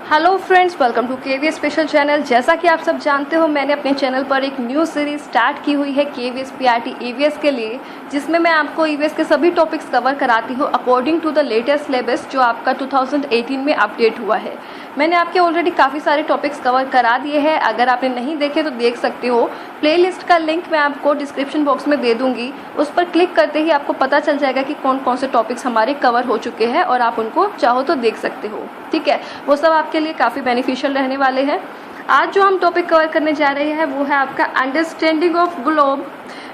Hello friends, welcome to KVS special channel. जैसा कि आप सब जानते हो, मैंने अपने चैनल पर एक न्यू सीरीज स्टार्ट की हुई है केवीएस पीआरटी ईवीएस के लिए, जिसमें मैं आपको ईवीएस के सभी टॉपिक्स कवर कराती हूँ according to the latest syllabus जो आपका 2018 में अपडेट हुआ है। मैंने आपके ऑलरेडी काफ़ी सारे टॉपिक्स कवर करा दिए हैं। अगर आपने नहीं देखे तो देख सकते हो। प्लेलिस्ट का लिंक मैं आपको डिस्क्रिप्शन बॉक्स में दे दूंगी। उस पर क्लिक करते ही आपको पता चल जाएगा कि कौन कौन से टॉपिक्स हमारे कवर हो चुके हैं और आप उनको चाहो तो देख सकते हो। ठीक है, वो सब आपके लिए काफ़ी बेनिफिशियल रहने वाले हैं। आज जो हम टॉपिक कवर करने जा रहे हैं वो है आपका understanding of globe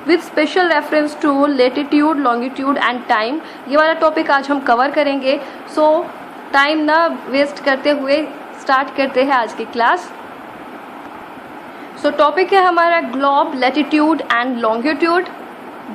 with special reference to latitude, longitude and time. ये वाला टॉपिक आज हम कवर करेंगे। सो टाइम ना वेस्ट करते हुए स्टार्ट करते हैं आज की क्लास। सो टॉपिक है हमारा ग्लोब, लेटीट्यूड एंड लॉन्गिट्यूड।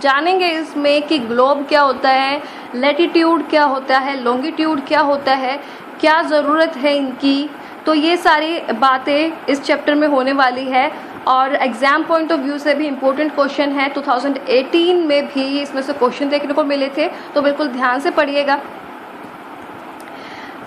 जानेंगे इसमें कि ग्लोब क्या होता है, लेटीट्यूड क्या होता है, लॉन्गिट्यूड क्या होता है, क्या ज़रूरत है इनकी। तो ये सारी बातें इस चैप्टर में होने वाली है और एग्ज़ाम पॉइंट ऑफ व्यू से भी इम्पोर्टेंट क्वेश्चन है। 2018 में भी इसमें से क्वेश्चन देखने को मिले थे, तो बिल्कुल ध्यान से पढ़िएगा।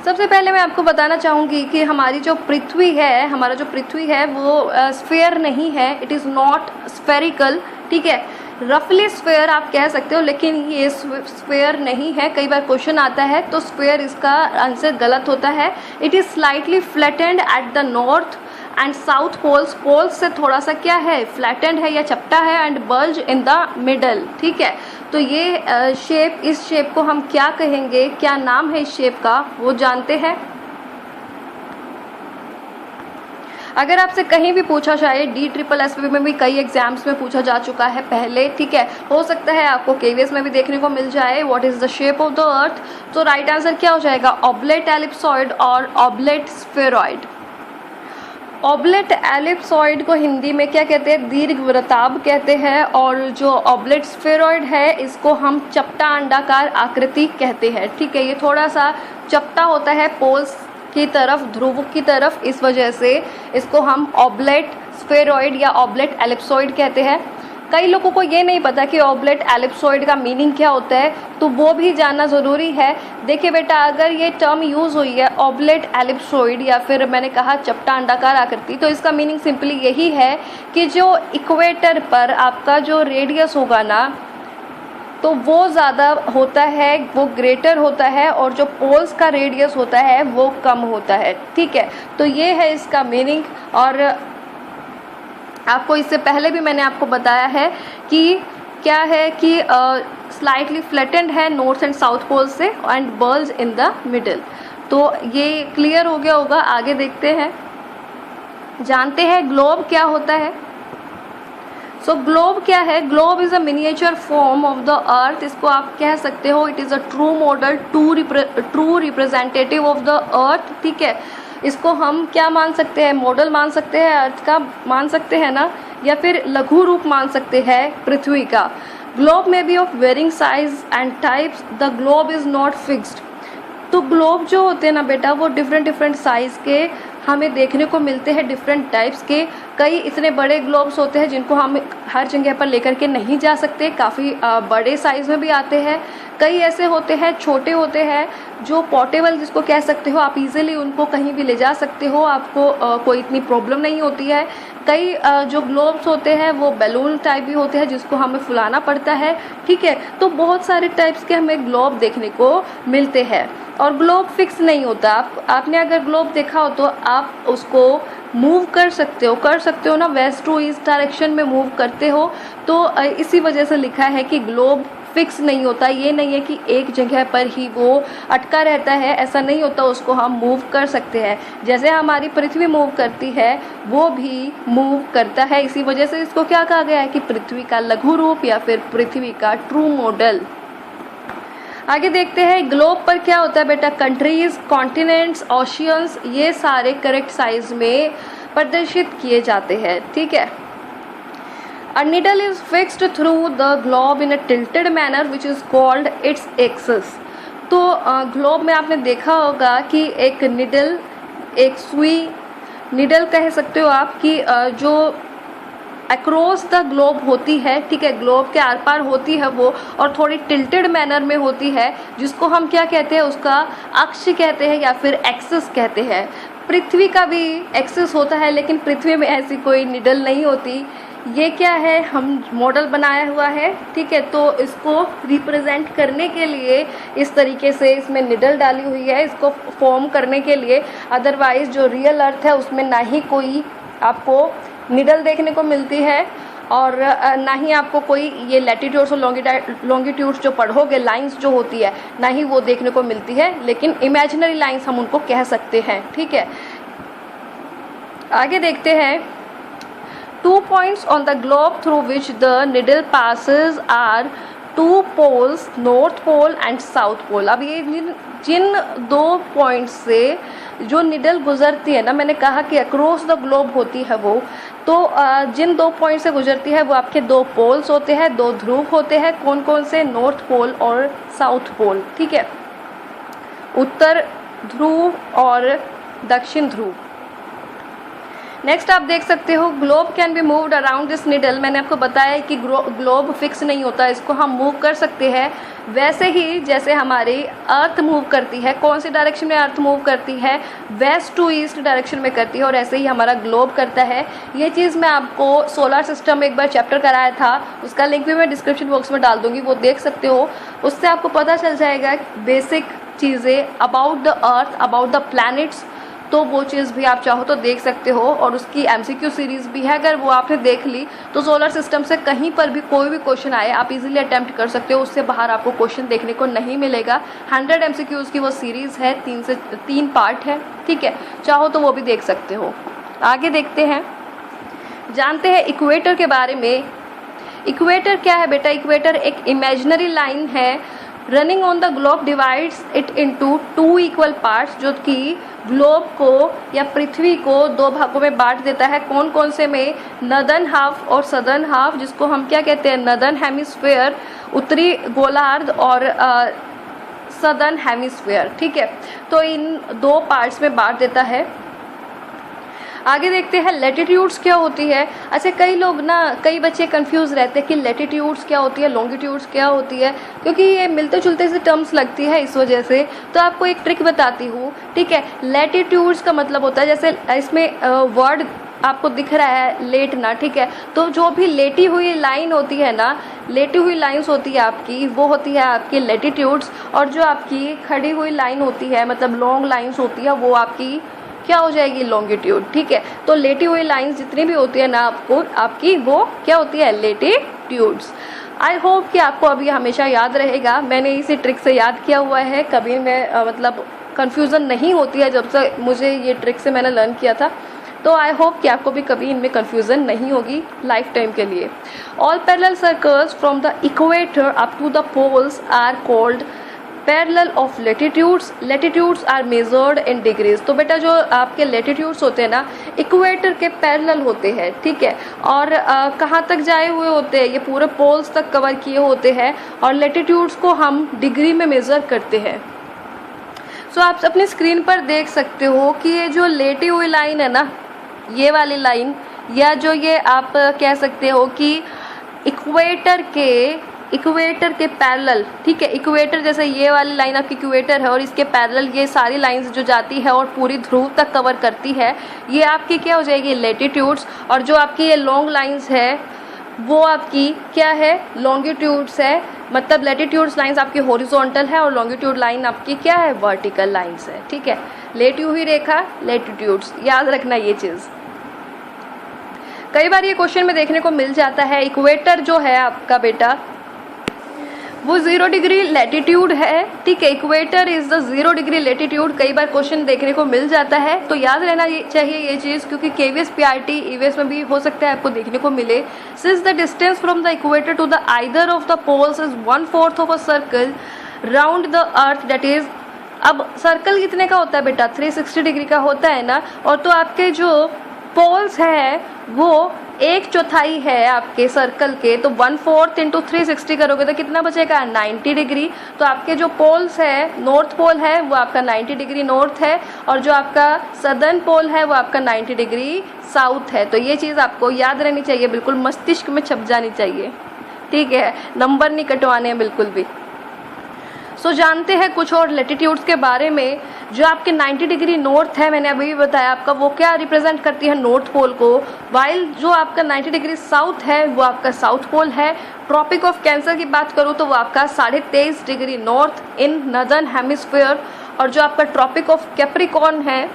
सबसे पहले मैं आपको बताना चाहूँगी कि हमारी जो पृथ्वी है, हमारा जो पृथ्वी है वो स्फीयर नहीं है। It is not spherical. ठीक है, रफली स्फीयर आप कह सकते हो, लेकिन ये स्फीयर नहीं है। कई बार क्वेश्चन आता है तो स्फीयर इसका आंसर गलत होता है। It is slightly flattened at the north and south poles. Poles से थोड़ा सा क्या है, फ्लैटेंड है या चपटा है, and bulge in the middle. ठीक है, तो ये शेप, इस शेप को हम क्या कहेंगे, क्या नाम है इस शेप का, वो जानते हैं। अगर आपसे कहीं भी पूछा जाए, DSSS में भी कई एग्जाम्स में पूछा जा चुका है पहले। ठीक है, हो सकता है आपको केवीएस में भी देखने को मिल जाए, what is the shape of the अर्थ। तो राइट आंसर क्या हो जाएगा, ऑब्लेट एलिप्सॉइड और ऑब्लेट स्फेरॉइड। ऑब्लेट एलिप्सॉइड को हिंदी में क्या कहते हैं, दीर्घ वृत्ताभ कहते हैं, और जो ऑब्लेट स्फेरॉइड है इसको हम चपटा अंडाकार आकृति कहते हैं। ठीक है, ये थोड़ा सा चपटा होता है पोल्स की तरफ, ध्रुव की तरफ, इस वजह से इसको हम ऑब्लेट स्फेरॉइड या ऑब्लेट एलिप्सॉइड कहते हैं। कई लोगों को ये नहीं पता कि ऑब्लेट एलिप्सॉइड का मीनिंग क्या होता है, तो वो भी जानना ज़रूरी है। देखिए बेटा, अगर ये टर्म यूज़ हुई है ऑब्लेट एलिप्सॉइड या फिर मैंने कहा चपटा अंडाकार आकृति, तो इसका मीनिंग सिंपली यही है कि जो इक्वेटर पर आपका जो रेडियस होगा ना, तो वो ज़्यादा होता है, वो ग्रेटर होता है, और जो पोल्स का रेडियस होता है वो कम होता है। ठीक है, तो ये है इसका मीनिंग। और आपको इससे पहले भी मैंने आपको बताया है कि क्या है कि स्लाइटली फ्लैटेंड है नॉर्थ एंड साउथ पोल से, and bulge in the middle. तो ये क्लियर हो गया होगा। आगे देखते हैं, जानते हैं ग्लोब क्या होता है। सो ग्लोब क्या है, globe is a miniature form of the अर्थ। इसको आप कह सकते हो it is a true model, true representative of the अर्थ। ठीक है, इसको हम क्या मान सकते हैं, मॉडल मान सकते हैं, अर्थ का मान सकते हैं ना, या फिर लघु रूप मान सकते हैं पृथ्वी का। ग्लोब में be of varying size and types, the globe is not fixed. तो ग्लोब जो होते हैं ना बेटा, वो डिफरेंट साइज़ के हमें देखने को मिलते हैं, डिफरेंट टाइप्स के। कई इतने बड़े ग्लोब्स होते हैं जिनको हम हर जगह पर लेकर के नहीं जा सकते, काफ़ी बड़े साइज़ में भी आते हैं। कई ऐसे होते हैं, छोटे होते हैं, जो पोर्टेबल जिसको कह सकते हो, आप इजीली उनको कहीं भी ले जा सकते हो, आपको कोई इतनी प्रॉब्लम नहीं होती है। कई जो ग्लोब्स होते हैं वो बैलून टाइप भी होते हैं, जिसको हमें फुलाना पड़ता है। ठीक है, तो बहुत सारे टाइप्स के हमें ग्लोब देखने को मिलते हैं, और ग्लोब फिक्स नहीं होता। आपने अगर ग्लोब देखा हो तो आप उसको मूव कर सकते हो ना, वेस्ट टू ईस्ट डायरेक्शन में मूव करते हो। तो इसी वजह से लिखा है कि ग्लोब फिक्स नहीं होता। ये नहीं है कि एक जगह पर ही वो अटका रहता है, ऐसा नहीं होता, उसको हम मूव कर सकते हैं। जैसे हमारी पृथ्वी मूव करती है, वो भी मूव करता है। इसी वजह से इसको क्या कहा गया है कि पृथ्वी का लघु रूप या फिर पृथ्वी का ट्रू मॉडल। आगे देखते हैं, ग्लोब पर क्या होता है बेटा, कंट्रीज, कॉन्टिनेंट्स, ओशियंस, ये सारे करेक्ट साइज में प्रदर्शित किए जाते हैं। ठीक है, A needle is fixed through the globe in a tilted manner which is called its axis। तो ग्लोब में आपने देखा होगा कि एक निडल, एक सुई, निडल कह सकते हो आप, कि जो अक्रॉस द ग्लोब होती है। ठीक है, ग्लोब के आर पार होती है वो, और थोड़ी टिल्टेड मैनर में होती है, जिसको हम क्या कहते हैं, उसका अक्ष कहते हैं या फिर एक्सिस कहते हैं। पृथ्वी का भी एक्सेस होता है, लेकिन पृथ्वी में ऐसी कोई निडल नहीं होती। ये क्या है, हम मॉडल बनाया हुआ है, ठीक है, तो इसको रिप्रेजेंट करने के लिए इस तरीके से इसमें निडल डाली हुई है, इसको फॉर्म करने के लिए। अदरवाइज जो रियल अर्थ है उसमें ना ही कोई आपको निडल देखने को मिलती है और ना ही आपको कोई ये लैटिट्यूड्स और लॉन्गिट्यूड्स जो पढ़ोगे, लाइंस जो होती है, ना ही वो देखने को मिलती है, लेकिन इमेजिनरी लाइंस हम उनको कह सकते हैं, ठीक है। आगे देखते हैं, 2 points on the globe through which the needle passes are 2 poles, North Pole and South Pole। अब ये जिन 2 पॉइंट्स से जो निडल गुजरती है ना, मैंने कहा कि अक्रॉस द ग्लोब होती है वो, तो जिन 2 पॉइंट से गुजरती है वो आपके 2 पोल्स होते हैं, 2 ध्रुव होते हैं। कौन कौन से? नॉर्थ पोल और साउथ पोल, ठीक है, उत्तर ध्रुव और दक्षिण ध्रुव। नेक्स्ट आप देख सकते हो, globe can be moved around this needle. मैंने आपको बताया कि ग्लोब फिक्स नहीं होता, इसको हम मूव कर सकते हैं, वैसे ही जैसे हमारी अर्थ मूव करती है। कौन सी डायरेक्शन में अर्थ मूव करती है? वेस्ट टू ईस्ट डायरेक्शन में करती है, और ऐसे ही हमारा ग्लोब करता है। ये चीज़ मैं आपको सोलर सिस्टम में एक बार चैप्टर कराया था, उसका लिंक भी मैं डिस्क्रिप्शन बॉक्स में डाल दूंगी, वो देख सकते हो। उससे आपको पता चल जाएगा बेसिक चीज़ें about the earth, about the planets, तो वो चीज़ भी आप चाहो तो देख सकते हो। और उसकी MCQ सीरीज़ भी है, अगर वो आपने देख ली तो सोलर सिस्टम से कहीं पर भी कोई भी क्वेश्चन आए आप इजीली अटेम्प्ट कर सकते हो, उससे बाहर आपको क्वेश्चन देखने को नहीं मिलेगा। 100 MCQs की वो सीरीज़ है, 3 पार्ट है, ठीक है, चाहो तो वो भी देख सकते हो। आगे देखते हैं, जानते हैं इक्वेटर के बारे में। इक्वेटर क्या है बेटा? इक्वेटर एक इमेजिनरी लाइन है, running on the globe divides it into 2 equal parts, जो कि ग्लोब को या पृथ्वी को 2 भागों में बांट देता है। कौन कौन से में? नदर्न हाफ और सदर्न हाफ, जिसको हम क्या कहते हैं? नदर्न हेमिस्फीयर, उत्तरी गोलार्ध, और सदर्न हेमिस्फीयर, ठीक है, तो इन 2 पार्ट्स में बांट देता है। आगे देखते हैं लैटिट्यूड्स क्या होती है। अच्छा, कई बच्चे कंफ्यूज रहते हैं कि लैटिट्यूड्स क्या होती है, लॉन्गिट्यूड्स क्या होती है, क्योंकि ये मिलते जुलते से टर्म्स लगती है, इस वजह से। तो आपको एक ट्रिक बताती हूँ, ठीक है। लैटिट्यूड्स का मतलब होता है, जैसे इसमें वर्ड आपको दिख रहा है लेटना, ठीक है, तो जो भी लेटी हुई लाइन होती है ना, लेटी हुई लाइंस होती है आपकी, वो होती है आपकी लैटिट्यूड्स। और जो आपकी खड़ी हुई लाइन होती है, मतलब लॉन्ग लाइंस होती है, वो आपकी क्या हो जाएगी? लॉन्गिट्यूड, ठीक है। तो लेटी हुई लाइंस जितनी भी होती है ना आपकी वो क्या होती है? लैटिट्यूड्स। आई होप कि आपको अभी हमेशा याद रहेगा, मैंने इसी ट्रिक से याद किया हुआ है, कभी मैं मतलब कन्फ्यूज़न नहीं होती है जब से मुझे ये ट्रिक से मैंने लर्न किया था। तो आई होप कि आपको भी कभी इनमें कन्फ्यूज़न नहीं होगी लाइफ टाइम के लिए। All parallel circles from the equator up to the poles are called parallel of latitudes. Latitudes are measured in degrees. तो बेटा जो आपके लैटिट्यूड्स होते हैं ना, इक्वेटर के पैरेलल होते हैं, ठीक है, और कहाँ तक जाए हुए होते हैं? ये पूरे पोल्स तक कवर किए होते हैं, और लैटिट्यूड्स को हम डिग्री में मेज़र करते हैं। सो आप अपनी स्क्रीन पर देख सकते हो कि ये जो लेटी हुई लाइन है ना, ये वाली लाइन, या जो ये आप कह सकते हो कि इक्वेटर के पैरेलल, ठीक है, इक्वेटर जैसे ये वाली लाइन आपकी इक्वेटर है, और इसके पैरेलल ये सारी लाइंस जो जाती है और पूरी ध्रुव तक कवर करती है, ये आपकी क्या हो जाएगी? लैटिट्यूड्स। और जो आपकी ये लॉन्ग लाइंस है वो आपकी क्या है? लॉन्गिट्यूड्स है। मतलब लैटिट्यूड्स लाइंस आपकी हॉरिजॉन्टल है और लॉन्गिट्यूड लाइन आपकी क्या है? वर्टिकल लाइंस है, ठीक है। लेटी हुई रेखा लैटिट्यूड्स, याद रखना ये चीज़। कई बार ये क्वेश्चन में देखने को मिल जाता है, इक्वेटर जो है आपका बेटा वो 0 डिग्री लैटिट्यूड है, ठीक है, equator is the 0 degree latitude. कई बार क्वेश्चन देखने को मिल जाता है, तो याद रहना चाहिए ये चीज़, क्योंकि KVS PRT EVS में भी हो सकता है आपको देखने को मिले। Since the distance from the equator to the either of the poles is 1/4 of a circle round the earth, that is, अब सर्कल कितने का होता है बेटा? 360 डिग्री का होता है ना, और तो आपके जो पोल्स है वो 1/4 है आपके सर्कल के, तो 1/4 इंटू 360 करोगे तो कितना बचेगा? 90 डिग्री। तो आपके जो पोल्स है, नॉर्थ पोल है वो आपका 90 डिग्री नॉर्थ है, और जो आपका सदर्न पोल है वो आपका 90 डिग्री साउथ है। तो ये चीज़ आपको याद रहनी चाहिए, बिल्कुल मस्तिष्क में छप जानी चाहिए, ठीक है, नंबर नहीं कटवाने हैं बिल्कुल भी। सो जानते हैं कुछ और लैटिट्यूड्स के बारे में। जो आपके 90 डिग्री नॉर्थ है, मैंने अभी भी बताया आपका, वो क्या रिप्रेजेंट करती है, नॉर्थ पोल को, वाइल जो आपका 90 डिग्री साउथ है वो आपका साउथ पोल है। ट्रॉपिक ऑफ कैंसर की बात करूँ तो वो आपका 23.5 degree north in northern hemisphere, और जो आपका ट्रॉपिक ऑफ कैप्रिकॉर्न है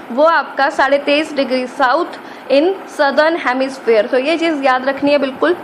वो आपका 23.5 degree south in southern hemisphere. तो ये चीज़ याद रखनी है बिल्कुल।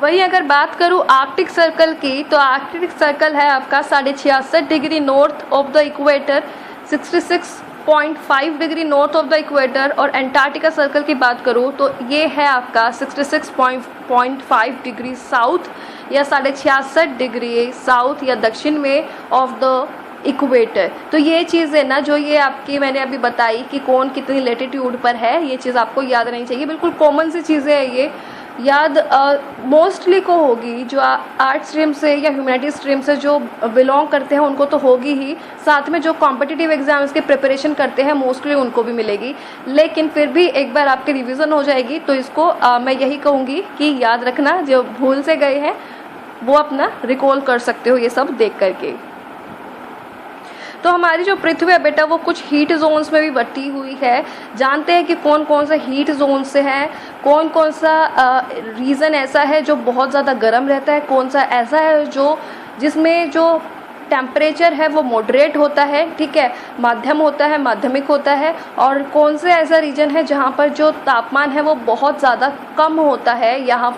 वहीं अगर बात करूँ आर्कटिक सर्कल की, तो आर्कटिक सर्कल है आपका 66.5 degree north of the equator, 66.5 degree north of the equator. और एंटार्क्टिका सर्कल की बात करूँ तो ये है आपका 66.5 डिग्री साउथ या 66.5 डिग्री साउथ या दक्षिण में ऑफ द इक्वेटर। तो ये चीज़ है ना, जो ये आपकी मैंने अभी बताई कि कौन कितनी लेटीट्यूड पर है, ये चीज़ आपको याद रहनी चाहिए। बिल्कुल कॉमन सी चीज़ें हैं ये, याद मोस्टली को होगी, जो आर्ट स्ट्रीम से या ह्यूमैनिटी स्ट्रीम से जो बिलोंग करते हैं उनको तो होगी ही, साथ में जो कॉम्पिटिटिव एग्जाम्स के प्रिपरेशन करते हैं मोस्टली उनको भी मिलेगी। लेकिन फिर भी एक बार आपकी रिवीजन हो जाएगी तो इसको मैं यही कहूँगी कि याद रखना, जो भूल से गए हैं वो अपना रिकॉल कर सकते हो ये सब देख करके। तो हमारी जो पृथ्वी है बेटा वो कुछ हीट जोन्स में भी बटी हुई है। जानते हैं कि कौन कौन सा हीट जोन से है, कौन कौन सा रीज़न ऐसा है जो बहुत ज़्यादा गर्म रहता है, कौन सा ऐसा है जो जिसमें जो टेम्परेचर है वो मॉडरेट होता है, ठीक है, माध्यम होता है, माध्यमिक होता है, और कौन से ऐसा रीजन है जहाँ पर जो तापमान है वो बहुत ज़्यादा कम होता है, यहाँ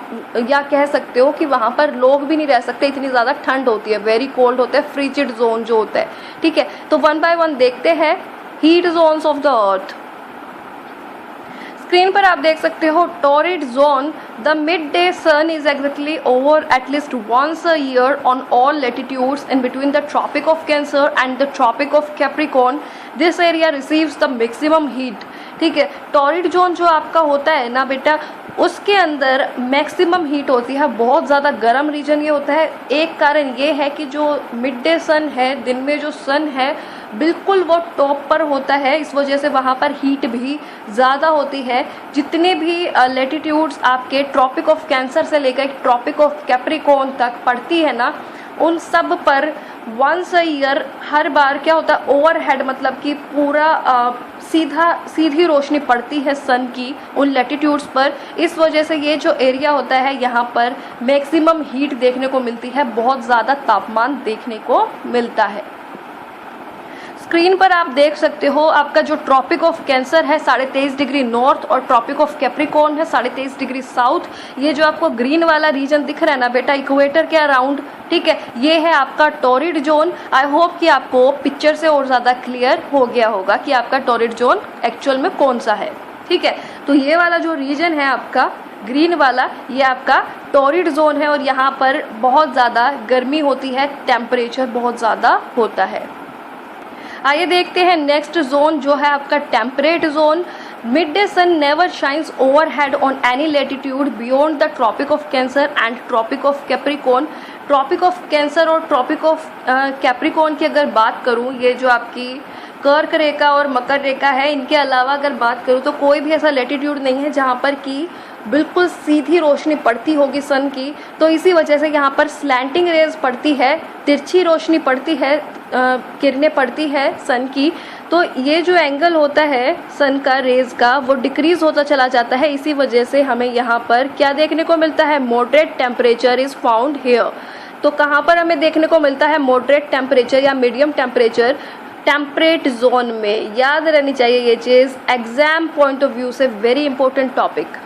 या कह सकते हो कि वहाँ पर लोग भी नहीं रह सकते, इतनी ज़्यादा ठंड होती है, वेरी कोल्ड होता है, फ्रिजिड जोन जो होता है, ठीक है। तो 1 बाय 1 देखते हैं heat zones of the earth. Screen पर आप देख सकते हो torrid zone, the mid day sun is exactly over at least once a year on all latitudes in between the tropic of Cancer and the tropic of Capricorn. This area receives the maximum heat, ठीक है। Torrid zone जो आपका होता है ना बेटा, उसके अंदर मैक्सिमम हीट होती है, बहुत ज़्यादा गर्म रीजन ये होता है। एक कारण ये है कि जो मिड डे सन है, दिन में जो सन है बिल्कुल वो टॉप पर होता है, इस वजह से वहाँ पर हीट भी ज़्यादा होती है। जितने भी लेटीट्यूड्स आपके ट्रॉपिक ऑफ कैंसर से लेकर ट्रॉपिक ऑफ कैप्रिकॉर्न तक पड़ती है ना, उन सब पर वंस अ ईयर हर बार क्या होता है, ओवरहेड मतलब कि पूरा सीधी रोशनी पड़ती है सन की उन लेटीट्यूड्स पर। इस वजह से ये जो एरिया होता है यहाँ पर मैक्सिमम हीट देखने को मिलती है, बहुत ज़्यादा तापमान देखने को मिलता है। स्क्रीन पर आप देख सकते हो आपका जो ट्रॉपिक ऑफ कैंसर है 23.5 डिग्री नॉर्थ और ट्रॉपिक ऑफ कैप्रिकॉर्न है 23.5 डिग्री साउथ। ये जो आपको ग्रीन वाला रीजन दिख रहा है ना बेटा, इक्वेटर के अराउंड, ठीक है, ये है आपका टॉरिड जोन। आई होप कि आपको पिक्चर से और ज़्यादा क्लियर हो गया होगा कि आपका टॉरिड जोन एक्चुअल में कौन सा है, ठीक है। तो ये वाला जो रीजन है आपका ग्रीन वाला, ये आपका टॉरिड जोन है और यहाँ पर बहुत ज़्यादा गर्मी होती है, टेम्परेचर बहुत ज़्यादा होता है। आइए देखते हैं नेक्स्ट जोन जो है आपका temperate zone. Mid day sun never shines overhead on any latitude beyond the tropic of Cancer and tropic of Capricorn. Tropic of Cancer और ट्रॉपिक ऑफ कैप्रिकॉर्न की अगर बात करूँ, ये जो आपकी कर्क रेखा और मकर रेखा है, इनके अलावा अगर बात करूँ तो कोई भी ऐसा लेटीट्यूड नहीं है जहाँ पर कि बिल्कुल सीधी रोशनी पड़ती होगी सन की। तो इसी वजह से यहाँ पर स्लैंटिंग रेज पड़ती है, तिरछी रोशनी पड़ती है, किरणें पड़ती है सन की। तो ये जो एंगल होता है सन का रेज का वो डिक्रीज होता चला जाता है। इसी वजह से हमें यहाँ पर क्या देखने को मिलता है, moderate temperature is found here. तो कहाँ पर हमें देखने को मिलता है मॉडरेट टेम्परेचर या मीडियम टेम्परेचर? टेम्परेट जोन में। याद रहनी चाहिए ये चीज़, एग्जाम पॉइंट ऑफ व्यू से वेरी इंपॉर्टेंट टॉपिक।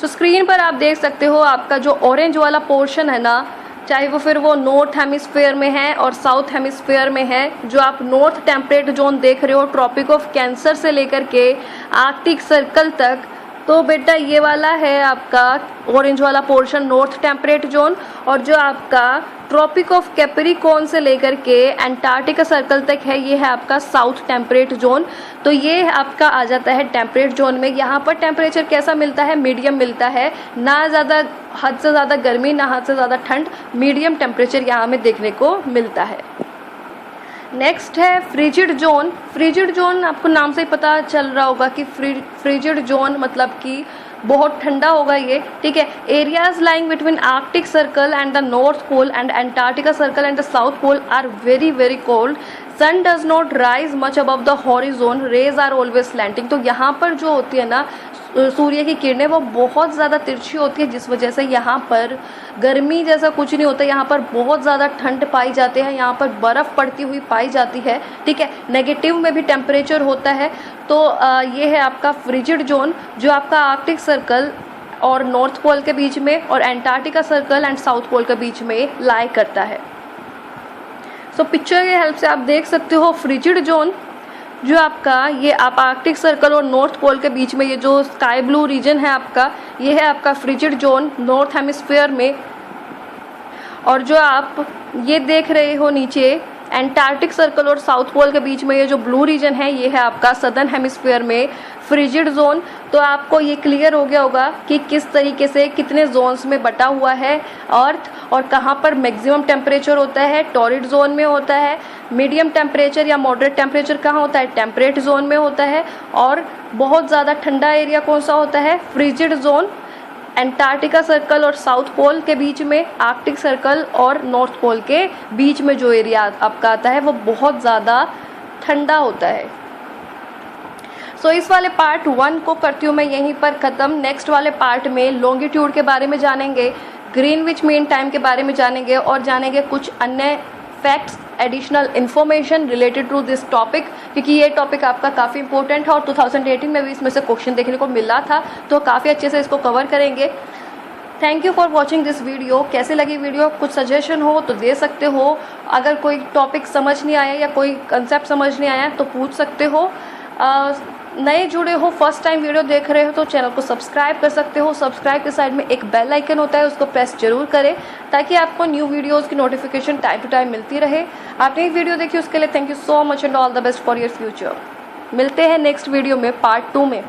सो स्क्रीन पर आप देख सकते हो आपका जो ऑरेंज वाला पोर्शन है ना, चाहे वो फिर वो नॉर्थ हेमिस्फीयर में है और साउथ हेमिस्फीयर में है, जो आप नॉर्थ टेम्परेट जोन देख रहे हो ट्रॉपिक ऑफ कैंसर से लेकर के आर्कटिक सर्कल तक, तो बेटा ये वाला है आपका ऑरेंज वाला पोर्शन नॉर्थ टेम्परेट जोन। और जो आपका ट्रॉपिक ऑफ कैप्रिकॉर्न से लेकर के एंटार्क्टिका सर्कल तक है, ये है आपका साउथ टेम्परेट जोन। तो ये आपका आ जाता है टेम्परेट जोन में। यहाँ पर टेम्परेचर कैसा मिलता है, मीडियम मिलता है, ना ज़्यादा हद से ज़्यादा गर्मी ना हद से ज़्यादा ठंड, मीडियम टेम्परेचर यहाँ में देखने को मिलता है। नेक्स्ट है फ्रिजिड जोन। फ्रिजिड जोन आपको नाम से ही पता चल रहा होगा कि फ्रिजिड जोन मतलब कि बहुत ठंडा होगा ये, ठीक है। Areas lying between Arctic circle and the north pole and Antarctica circle and the south pole are very very cold. Sun does not rise much above the horizon, rays are always slanting. तो यहाँ पर जो होती है ना सूर्य की किरणें वो बहुत ज़्यादा तिरछी होती है, जिस वजह से यहाँ पर गर्मी जैसा कुछ नहीं होता। यहाँ पर बहुत ज़्यादा ठंड पाई जाती है, यहाँ पर बर्फ़ पड़ती हुई पाई जाती है, ठीक है। नेगेटिव में भी टेम्परेचर होता है। तो ये है आपका फ्रिजिड जोन, जो आपका आर्कटिक सर्कल और नॉर्थ पोल के बीच में और Antarctica circle and south pole के बीच में लाई करता है। सो पिक्चर के हेल्प से आप देख सकते हो फ्रिजिड जोन जो आपका ये आप आर्कटिक सर्कल और नॉर्थ पोल के बीच में ये जो स्काई ब्लू रीजन है आपका, ये है आपका फ्रिजिड जोन नॉर्थ हेमिस्फीयर में। और जो आप ये देख रहे हो नीचे एंटार्क्टिक सर्कल और साउथ पोल के बीच में ये जो ब्लू रीजन है, ये है आपका सदर्न हेमिस्फीयर में फ्रिजिड जोन। तो आपको ये क्लियर हो गया होगा कि किस तरीके से कितने जोन्स में बटा हुआ है अर्थ, और कहाँ पर मैक्सिमम टेम्परेचर होता है, टॉरिड जोन में होता है। मीडियम टेम्परेचर या मॉडरेट टेम्परेचर कहाँ होता है, टेम्परेट जोन में होता है। और बहुत ज़्यादा ठंडा एरिया कौन सा होता है, फ्रिजिड जोन। एंटार्क्टिका सर्कल और साउथ पोल के बीच में, आर्कटिक सर्कल और नॉर्थ पोल के बीच में जो एरिया आपका आता है वो बहुत ज़्यादा ठंडा होता है। सो इस वाले पार्ट 1 को करती हूँ मैं यहीं पर ख़त्म। नेक्स्ट वाले पार्ट में लॉन्गिट्यूड के बारे में जानेंगे, ग्रीनविच मीन टाइम के बारे में जानेंगे और जानेंगे कुछ अन्य facts, additional information related to this topic, क्योंकि ये टॉपिक आपका काफ़ी इंपॉर्टेंट है और 2018 में भी इसमें से क्वेश्चन देखने को मिला था, तो काफ़ी अच्छे से इसको कवर करेंगे। Thank you for watching this video. कैसे लगी वीडियो, कुछ सजेशन हो तो दे सकते हो। अगर कोई टॉपिक समझ नहीं आया या कोई कंसेप्ट समझ नहीं आया तो पूछ सकते हो। नए जुड़े हो, फर्स्ट टाइम वीडियो देख रहे हो तो चैनल को सब्सक्राइब कर सकते हो। सब्सक्राइब के साइड में एक बेल आइकन होता है, उसको प्रेस जरूर करें ताकि आपको न्यू वीडियोस की नोटिफिकेशन टाइम टू टाइम मिलती रहे। आपने एक वीडियो देखी उसके लिए thank you so much and all the best for your future. मिलते हैं नेक्स्ट वीडियो में पार्ट 2 में।